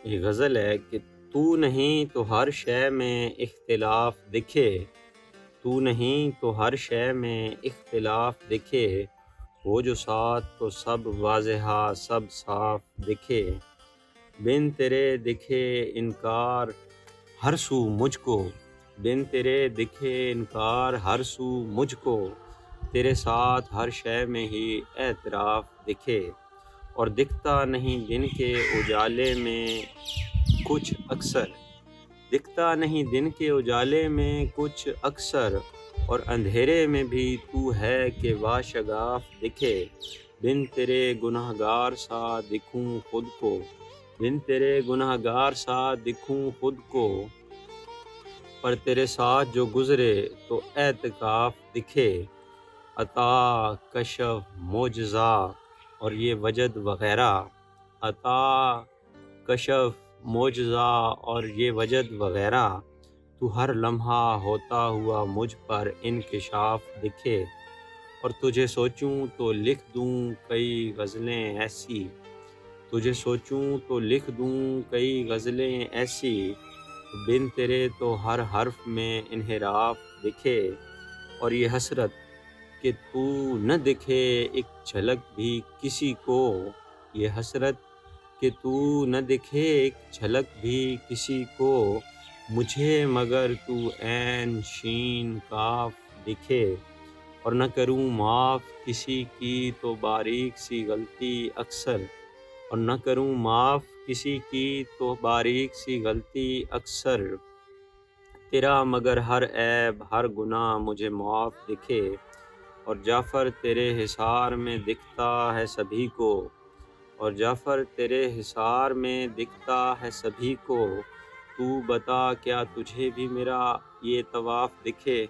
یہ غزل ہے کہ تو نہیں تو ہر شے میں اختلاف دکھے، تو نہیں تو ہر شے میں اختلاف دکھے، وہ جو ساتھ تو سب واضحہ سب صاف دکھے، بن تیرے دکھے انکار ہر سو مجھ کو، بن تیرے دکھے انکار ہر سو مجھ کو، تیرے ساتھ ہر شے میں ہی اعتراف دکھے، اور دکھتا نہیں دن کے اجالے میں کچھ اکثر، دکھتا نہیں دن کے اجالے میں کچھ اکثر، اور اندھیرے میں بھی تو ہے کہ واشگاف دکھے، بن تیرے گناہ گار سا دکھوں خود کو، بن تیرے گناہ گار سا دکھوں خود کو، پر تیرے ساتھ جو گزرے تو اعتکاف دکھے، عطا کشف معجزہ اور یہ وجد وغیرہ، عطا کشف معجزہ اور یہ وجد وغیرہ، تو ہر لمحہ ہوتا ہوا مجھ پر انکشاف دکھے، اور تجھے سوچوں تو لکھ دوں کئی غزلیں ایسی، تجھے سوچوں تو لکھ دوں کئی غزلیں ایسی، بن تیرے تو ہر حرف میں انحراف دکھے، اور یہ حسرت کہ تو نہ دکھے ایک جھلک بھی کسی کو، یہ حسرت کہ تو نہ دکھے ایک جھلک بھی کسی کو، مجھے مگر تو عین شین کاف دکھے، اور نہ کروں معاف کسی کی تو باریک سی غلطی اکثر، اور نہ کروں معاف کسی کی تو باریک سی غلطی اکثر، تیرا مگر ہر عیب ہر گناہ مجھے معاف دکھے، اور جعفر تیرے حصار میں دکھتا ہے سبھی کو، اور جعفر تیرے حصار میں دکھتا ہے سبھی کو، تو بتا کیا تجھے بھی میرا یہ طواف دکھے؟